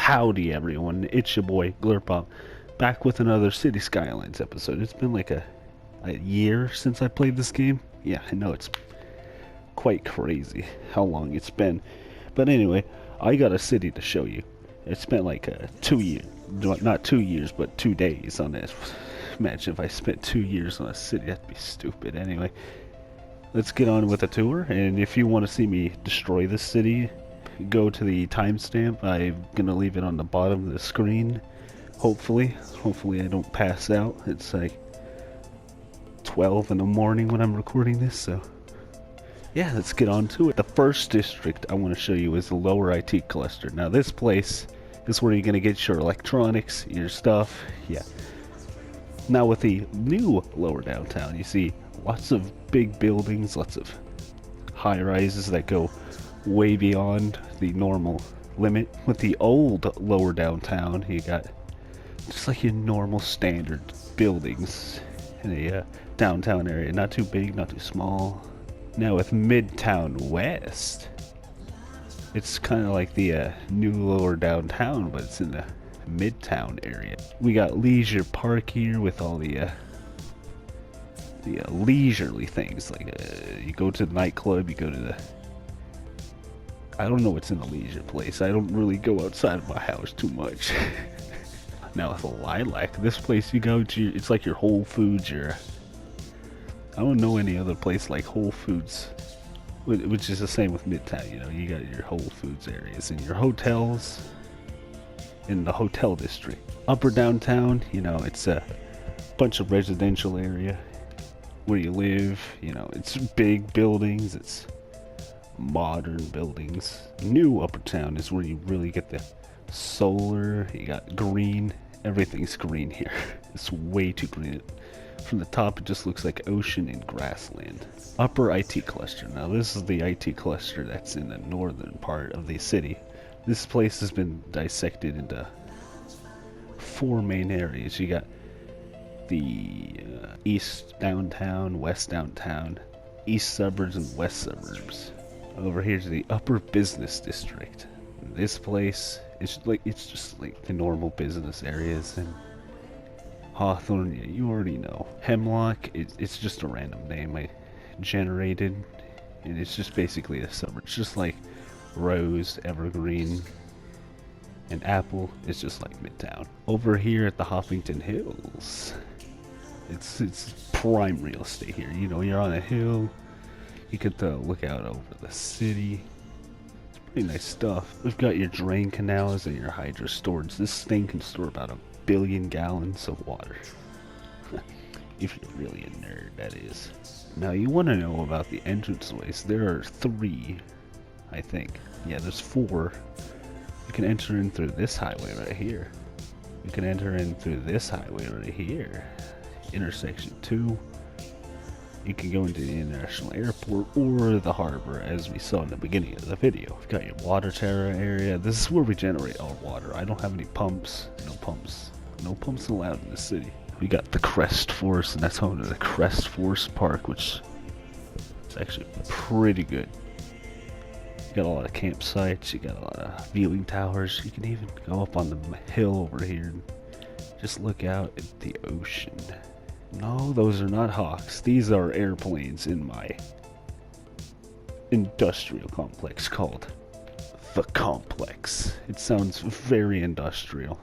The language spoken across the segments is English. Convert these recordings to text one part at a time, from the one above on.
Howdy everyone, it's your boy Glurpop, back with another City Skylines episode. It's been like a year since I played this game. Yeah, I know, it's quite crazy how long it's been. But anyway, I got a city to show you. I spent like 2 years, not 2 years, but 2 days on this. Imagine if I spent 2 years on a city, that'd be stupid. Anyway, let's get on with the tour, and if you want to see me destroy this city, go to the timestamp. I'm gonna leave it on the bottom of the screen. Hopefully I don't pass out. It's like 12 in the morning when I'm recording this, so yeah, let's get on to it. The first district I want to show you is the Lower IT Cluster. Now this place is where you're gonna get your electronics, your stuff. Yeah. Now with the new Lower Downtown, you see lots of big buildings, lots of high rises that go way beyond the normal limit. With the old Lower Downtown, you got just like your normal standard buildings in a downtown area. Not too big, not too small. Now with Midtown West, it's kind of like the new Lower Downtown, but it's in the Midtown area. We got Leisure Park here with all the leisurely things. Like you go to the nightclub, you go to the... I don't know what's in the leisure place. I don't really go outside of my house too much. Now with a Lilac, this place you go to, it's like your Whole Foods. I don't know any other place like Whole Foods, which is the same with Midtown. You know, you got your Whole Foods areas and your hotels in the hotel district. Upper Downtown, you know, it's a bunch of residential area where you live. You know, it's big buildings, it's modern buildings. New Upper Town is where you really get the solar. You got green. Everything's green here. It's way too green. From the top, it just looks like ocean and grassland. Upper IT Cluster. Now this is the IT cluster that's in the northern part of the city. This place has been dissected into 4 main areas. You got the east downtown, west downtown, east suburbs, and west suburbs. Over here's the Upper Business District. This place is like, it's just like the normal business areas. And Hawthorne, yeah, you already know. Hemlock, it's just a random name I generated, and it's just basically a suburb. It's just like Rose, Evergreen, and Apple. It's just like Midtown. Over here at the Hoppington Hills, it's prime real estate here. You know, you're on a hill. You get to look out over the city. It's pretty nice stuff. We've got your drain canals and your hydro storage. This thing can store about 1 billion gallons of water. If you're really a nerd, that is. Now you want to know about the entranceways. There are 3, I think. Yeah, there's 4. You can enter in through this highway right here. You can enter in through this highway right here. Intersection 2. You can go into the international airport or the harbor, as we saw in the beginning of the video. We've got your water tower area. This is where we generate our water. I don't have any pumps. No pumps allowed in the city. We got the Crest Force, and that's home to the Crest Force Park, which is actually pretty good. You got a lot of campsites. You got a lot of viewing towers. You can even go up on the hill over here and just look out at the ocean. No, those are not Hawks. These are airplanes in my industrial complex called the Complex. It sounds very industrial.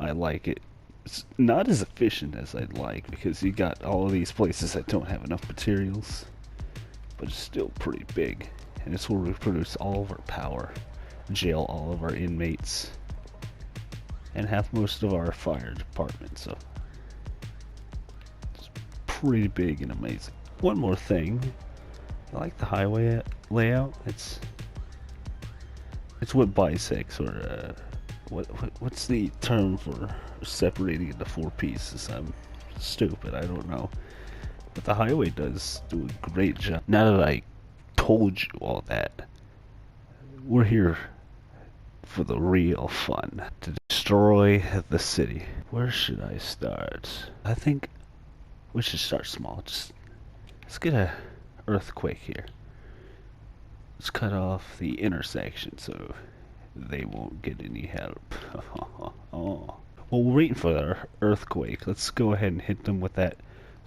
I like it. It's not as efficient as I'd like because you got all of these places that don't have enough materials, but it's still pretty big. And it's where we produce all of our power, jail all of our inmates, and have most of our fire department. So pretty big and amazing. One more thing, I like the highway layout. It's what bisects, or what's the term for separating into 4 pieces? I'm stupid, I don't know. But the highway does do a great job. Now that I told you all that, we're here for the real fun, to destroy the city. Where should I start? I think we should start small. Let's get a earthquake here. Let's cut off the intersection so They won't get any help. Oh. Well, we're waiting for our earthquake. Let's go ahead and hit them with that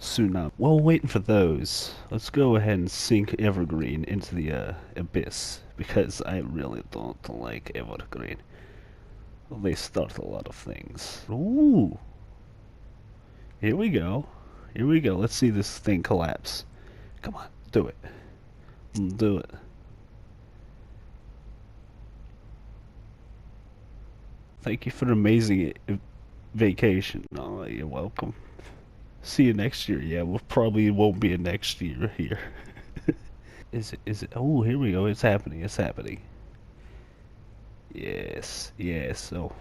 tsunami. Well, we're waiting for those. Let's go ahead and sink Evergreen into the abyss, because I really don't like Evergreen. They start a lot of things. Ooh. Here we go. Here we go. Let's see this thing collapse. Come on, do it. Do it. Thank you for the amazing vacation. Oh, you're welcome. See you next year. Yeah, we'll probably won't be a next year here. Is it? Oh, here we go. It's happening. It's happening. Yes. Yes. So.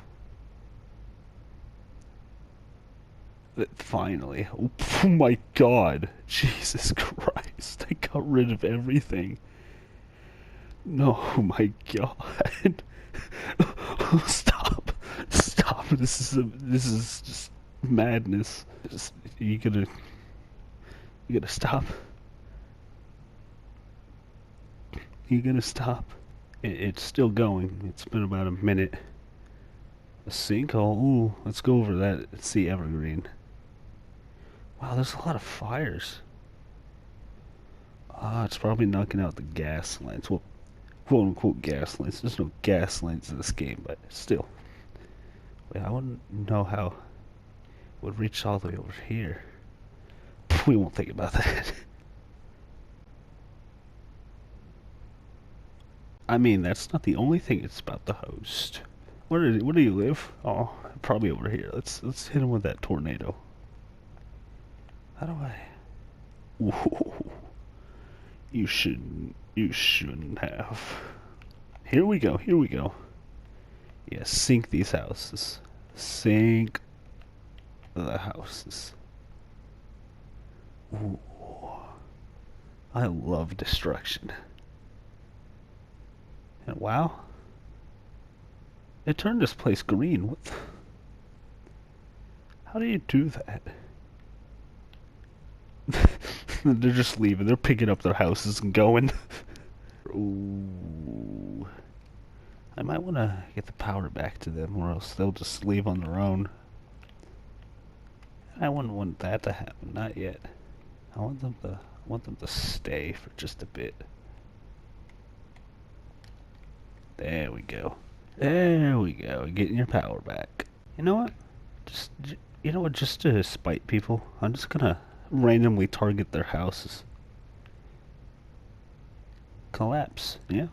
Finally. Oh my God. Jesus Christ. I got rid of everything. No, my God. Stop. Stop. This is just madness. You gotta stop. You gotta stop. It's still going. It's been about a minute. A sinkhole. Ooh, let's go over that. Let's see Evergreen. Wow, there's a lot of fires. Ah, it's probably knocking out the gas lines. Well, quote unquote gas lines. There's no gas lines in this game, but still. Wait, I wouldn't know how it would reach all the way over here. We won't think about that. I mean, that's not the only thing it's about the host. Where do you live? Oh, probably over here. Let's hit him with that tornado. How do I? Whoa. You shouldn't have. Here we go. Here we go. Yeah, sink these houses. Sink the houses. Ooh. I love destruction. And wow. It turned this place green. What the? How do you do that? They're just leaving. They're picking up their houses and going. Ooh. I might want to get the power back to them, or else they'll just leave on their own. I wouldn't want that to happen. Not yet. I want them to stay for just a bit. There we go. There we go. Getting your power back. You know what? Just to spite people, I'm just gonna randomly target their houses. Collapse. Yeah.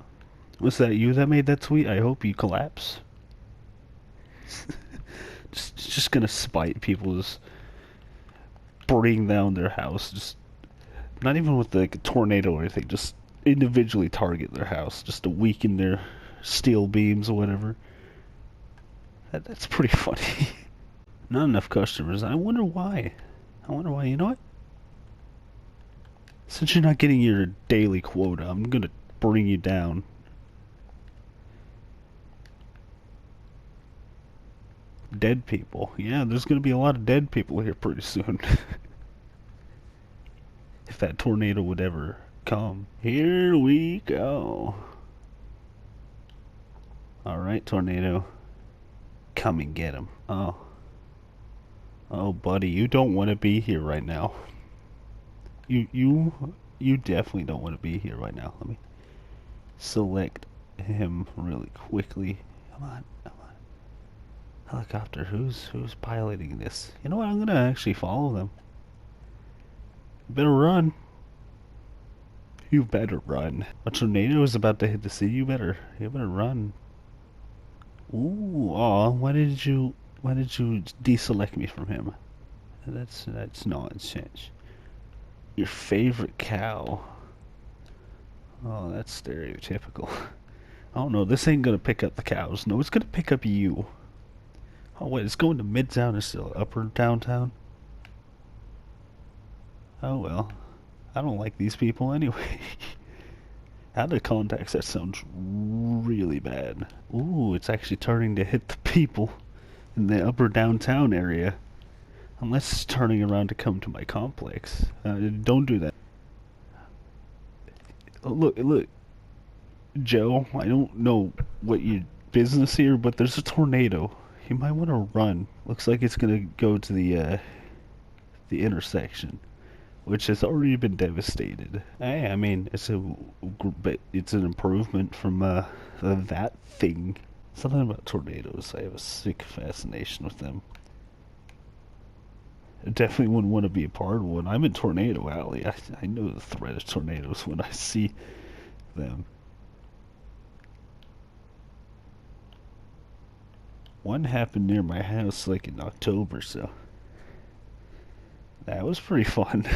Was that you that made that tweet? I hope you collapse. just gonna spite people, just bring down their house. Just not even with like a tornado or anything. Just individually target their house, just to weaken their steel beams or whatever. That's pretty funny. Not enough customers. I wonder why. You know what? Since you're not getting your daily quota, I'm gonna bring you down. Dead people. Yeah, there's gonna be a lot of dead people here pretty soon. If that tornado would ever come. Here we go. Alright, tornado. Come and get him. Oh. Oh, buddy, you don't want to be here right now. You definitely don't want to be here right now. Let me select him really quickly. Come on. Helicopter, who's piloting this? You know what? I'm gonna actually follow them. Better run. You better run. A tornado is about to hit the sea. You better run. Ooh, aw, why did you deselect me from him? That's nonsense. Your favorite cow. Oh, that's stereotypical. Oh no, this ain't gonna pick up the cows. No, it's gonna pick up you. Oh wait, it's going to Midtown instead of upper downtown? Oh well. I don't like these people anyway. Out of context, that sounds really bad. Ooh, it's actually turning to hit the people in the upper downtown area. Unless it's turning around to come to my complex. Don't do that. Look. Joe, I don't know what you business here, but there's a tornado. You might want to run. Looks like it's gonna go to the intersection, which has already been devastated. Hey, I mean, it's an improvement from that thing. Something about tornadoes. I have a sick fascination with them. I definitely wouldn't want to be a part of one. I'm in Tornado Alley. I know the threat of tornadoes when I see them. One happened near my house like in October, so that was pretty fun.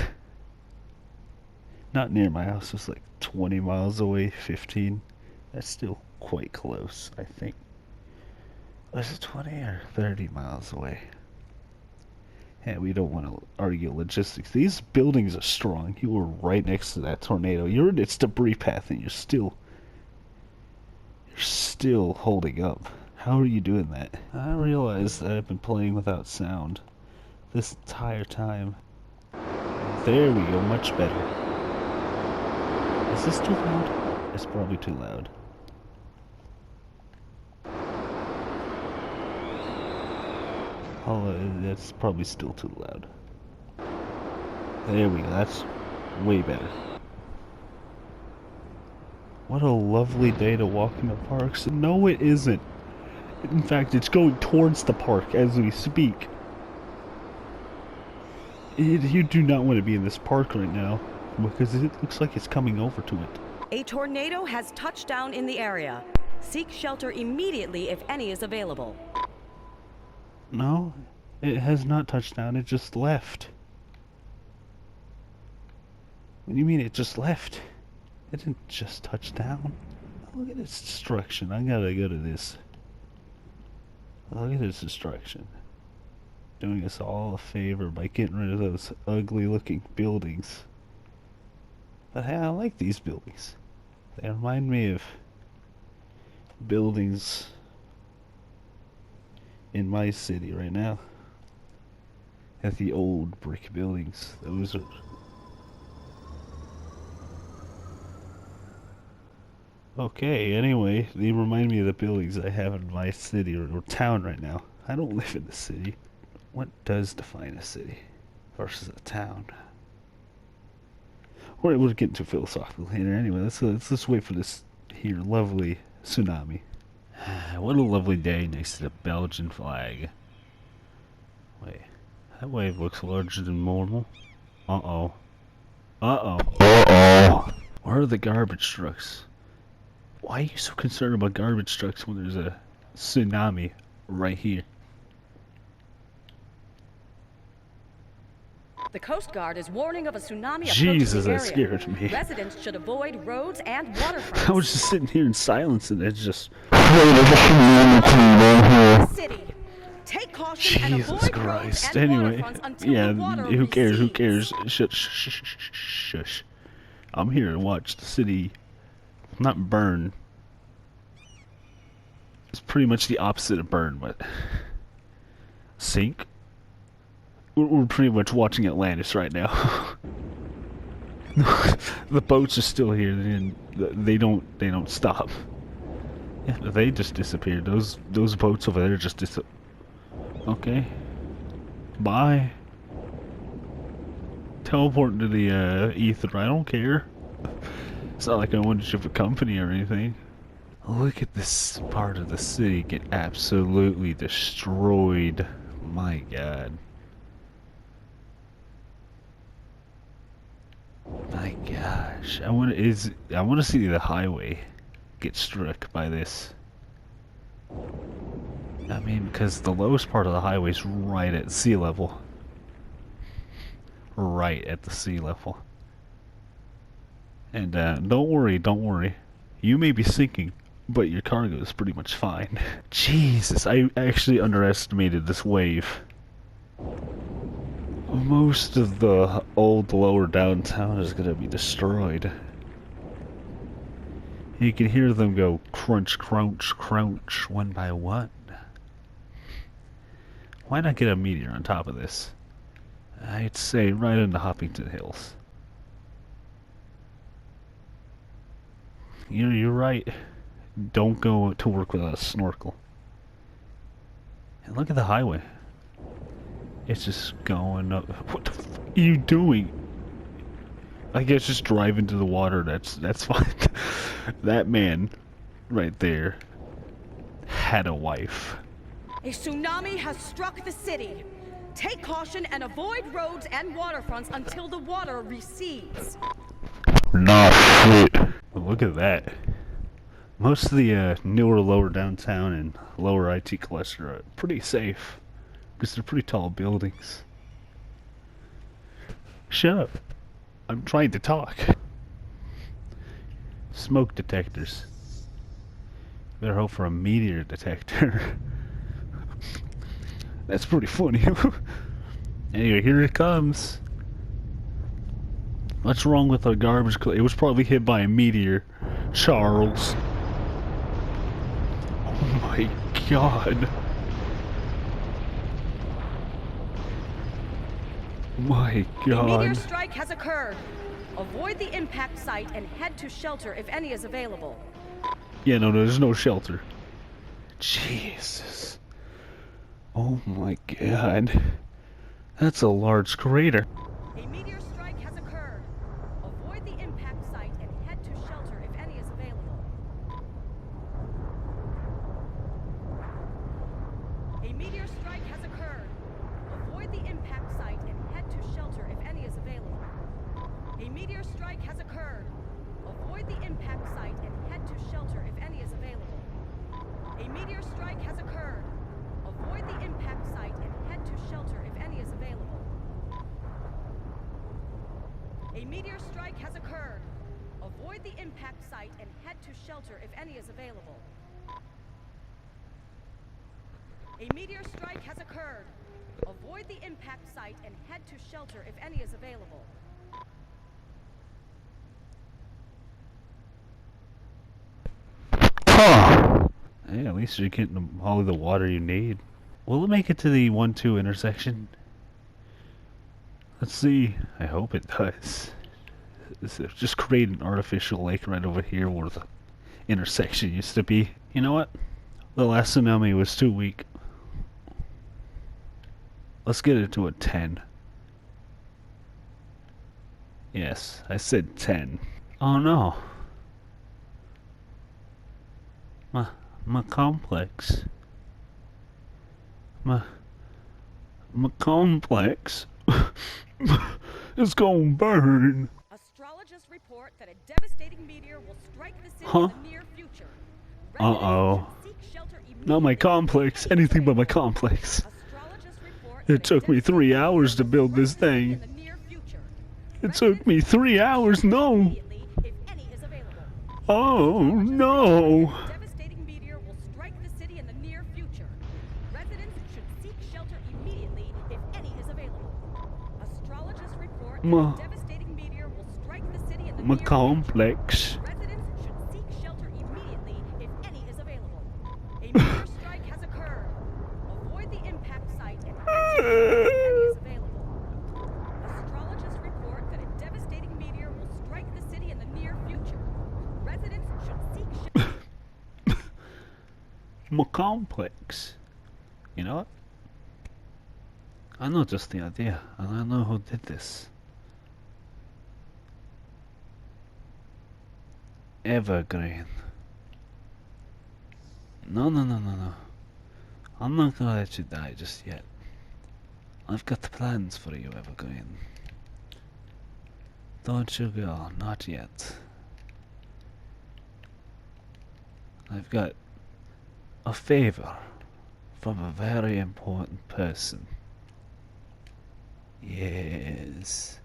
Not near my house, it was like 20 miles away, 15. That's still quite close, I think. Was it 20 or 30 miles away? Yeah, we don't want to argue logistics. These buildings are strong. You were right next to that tornado. You're in its debris path and you're still holding up. How are you doing that? I realize that I've been playing without sound this entire time. There we go, much better. Is this too loud? It's probably too loud. That's probably still too loud. There we go, that's way better. What a lovely day to walk in the parks. No, it isn't. In fact, it's going towards the park as we speak. You do not want to be in this park right now, because it looks like it's coming over to it. A tornado has touched down in the area. Seek shelter immediately if any is available. No, it has not touched down, it just left. What do you mean it just left? It didn't just touch down. Look at this destruction. I gotta go to this. Look at this destruction. Doing us all a favor by getting rid of those ugly looking buildings. But hey, I like these buildings. They remind me of buildings in my city right now. At the old brick buildings. Those are... Okay, anyway, they remind me of the buildings I have in my city or town right now. I don't live in the city. What does define a city versus a town? We'll get into philosophical later. Anyway, let's wait for this here lovely tsunami. What a lovely day next to the Belgian flag. Wait, that wave looks larger than normal. Uh-oh. Uh-oh. Uh-oh. Where are the garbage trucks? Why are you so concerned about garbage trucks when there's a tsunami right here? The Coast Guard is warning of a tsunami approaching Jesus, the area. that scared me. Residents should avoid roads and waterfronts. I was just sitting here in silence and it's just... City. Take caution and Jesus avoid Christ. roads and Anyway, waterfronts until yeah, the water who cares, who recedes. cares? Shush. I'm here to watch the city not burn. It's pretty much the opposite of burn, but... Sink? We're pretty much watching Atlantis right now. The boats are still here, and they don't stop. Yeah, they just disappeared. Those boats over there just disappeared. Okay. Bye. Teleporting to the ether. I don't care. It's not like I wanted you for company or anything. Look at this part of the city get absolutely destroyed. My God. My gosh, I want to see the highway get struck by this. I mean, because the lowest part of the highway is right at sea level. Right at the sea level. And don't worry. You may be sinking, but your cargo is pretty much fine. Jesus, I actually underestimated this wave. Most of the old lower downtown is gonna be destroyed. You can hear them go crunch, crunch, crunch, one by one. Why not get a meteor on top of this? I'd say right into Hoppington Hills. You're right. Don't go to work without a snorkel. And look at the highway. It's just going up. What the f are you doing? I guess just drive into the water. That's fine. That man right there had a wife. A tsunami has struck the city. Take caution and avoid roads and waterfronts until the water recedes. Nah, shit. Look at that. Most of the newer lower downtown and lower IT cluster are pretty safe because they're pretty tall buildings. Shut up. I'm trying to talk. Smoke detectors. Better hope for a meteor detector. That's pretty funny. Anyway, here it comes. What's wrong with a garbage? It was probably hit by a meteor. Charles. Oh my god. My A meteor god. strike has occurred. Avoid the impact site and head to shelter if any is available. Yeah, no, there's no shelter. Jesus. Oh my god. That's a large crater. A meteor strike has occurred. Avoid the impact site and head to shelter if any is available. A meteor strike has occurred. Avoid the impact site and head to shelter if any is available. A meteor strike has occurred. Avoid the impact site and head to shelter if any is available. A meteor strike has occurred. Avoid the impact site and head to shelter if any is available. A meteor strike has occurred. Avoid the impact site and head to shelter if any is available. A meteor strike has occurred. Avoid the impact site and head to shelter if any is available. Hey, at least you're getting all of the water you need. Will it make it to the 1-2 intersection? Let's see. I hope it does. Just create an artificial lake right over here where the intersection used to be. You know what? The last tsunami was too weak. Let's get it to a 10. Yes, I said 10. Oh no. My complex. My complex is gonna burn. Astrologists report that a devastating meteor will strike the city in the near future. Uh-oh. Residents should seek shelter Not my immediately. complex. Anything but my complex. Astrologists report It that a took me 3 devastating hours to meteor build will this strike the city thing. in the near future. It took me 3 hours. No. Immediately, if any is available. Oh no. A devastating meteor will strike the city in the near future. Residents should seek shelter immediately if any is available. Astrologists report that Ma- a devastating meteor will strike the city in the My near complex. future. Residents should seek shelter immediately if any is available. A meteor strike has occurred. Avoid the impact site and head to shelter if any is available. Astrologists report that a devastating meteor will strike the city in the near future. Residents should seek shelter. My complex. You know what? I know just the idea, and I know who did this. Evergreen. No. I'm not gonna let you die just yet. I've got plans for you, Evergreen. Don't you go, not yet. I've got a favor from a very important person. Yes.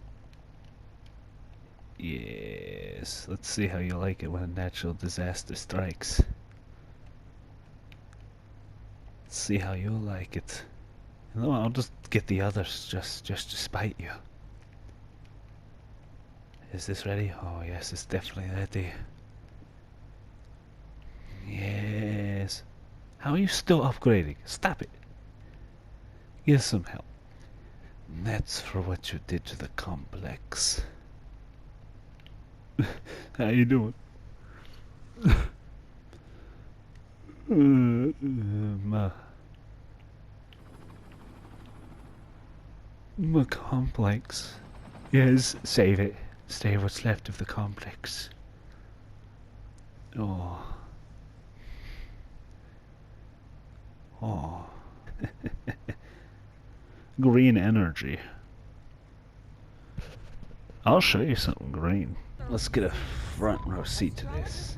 Yes. Let's see how you like it when a natural disaster strikes. Let's see how you like it. You know, I'll just get the others just to spite you. Is this ready? Oh yes, it's definitely ready. Yes. How are you still upgrading? Stop it. Get some help. That's for what you did to the complex. How you doing? My complex. Yes, save it. Save what's left of the complex. Oh. Oh. Green energy. I'll show you something green. Let's get a front row seat to this.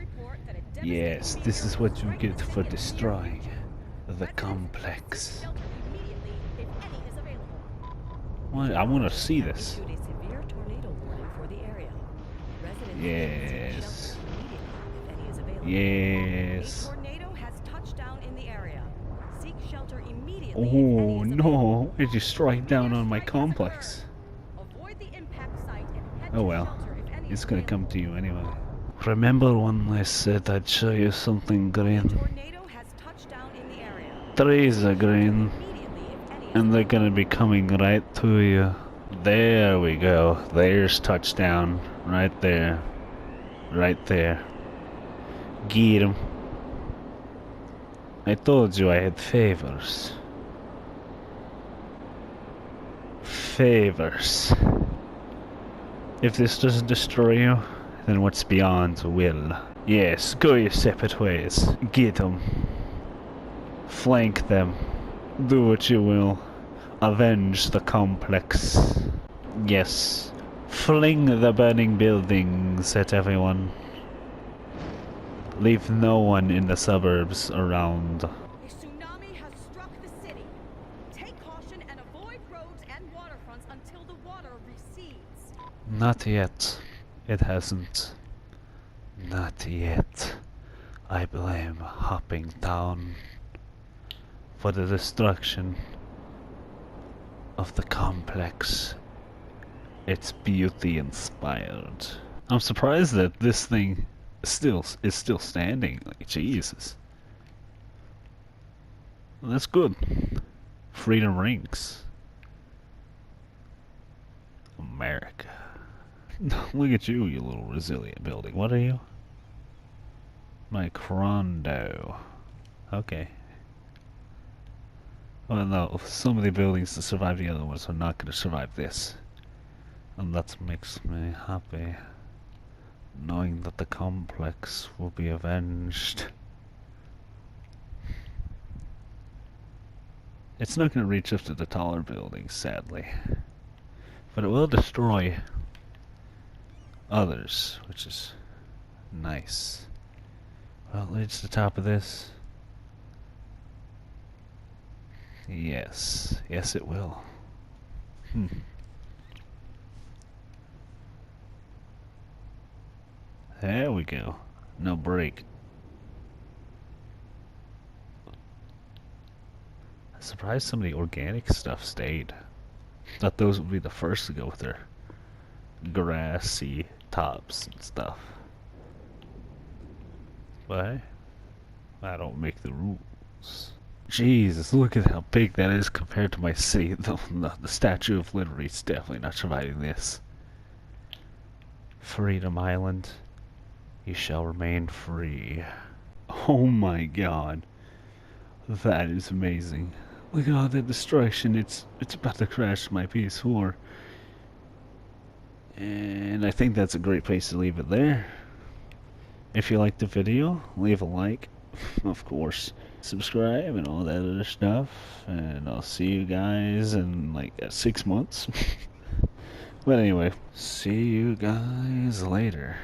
Yes, this is what you get for destroying the complex. What? I want to see this. Yes. Yes. Oh no, it just strike down on my complex. Oh well, it's gonna come to you anyway. Remember when I said I'd show you something green? Trees are green, and they're gonna be coming right to you. There we go, there's touchdown, right there. Right there. Get 'em. I told you I had favors. Favors. If this doesn't destroy you, then what's beyond will. Yes, go your separate ways. Get them. Flank them. Do what you will. Avenge the complex. Yes. Fling the burning buildings at everyone. Leave no one in the suburbs around. A tsunami has struck the city. Take caution and avoid roads and waterfronts until the water recedes. Not yet. It hasn't. Not yet. I blame Hopping Town for the destruction of the complex. It's beauty inspired. I'm surprised that this thing is still standing. Like, Jesus. Well, that's good. Freedom rings. America. Look at you, you little resilient building. What are you? Microndo. Okay. Well, no, some of the buildings that survive the other ones are not going to survive this. And that makes me happy. Knowing that the complex will be avenged. It's not going to reach up to the taller buildings, sadly. But it will destroy others, which is nice. Well, it leads to the top of this. Yes. Yes, it will. There we go. No break. I'm surprised some of the organic stuff stayed. Thought those would be the first to go with their grassy tops and stuff. But hey, I don't make the rules. Jesus, look at how big that is compared to my city. The Statue of Liberty is definitely not surviving this. Freedom Island. You shall remain free. Oh my god. That is amazing. Look at all that destruction. It's about to crash my PS4. And I think that's a great place to leave it there. If you liked the video, leave a like, of course. Subscribe and all that other stuff. And I'll see you guys in like 6 months. But anyway, see you guys later.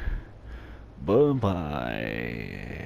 Bye-bye.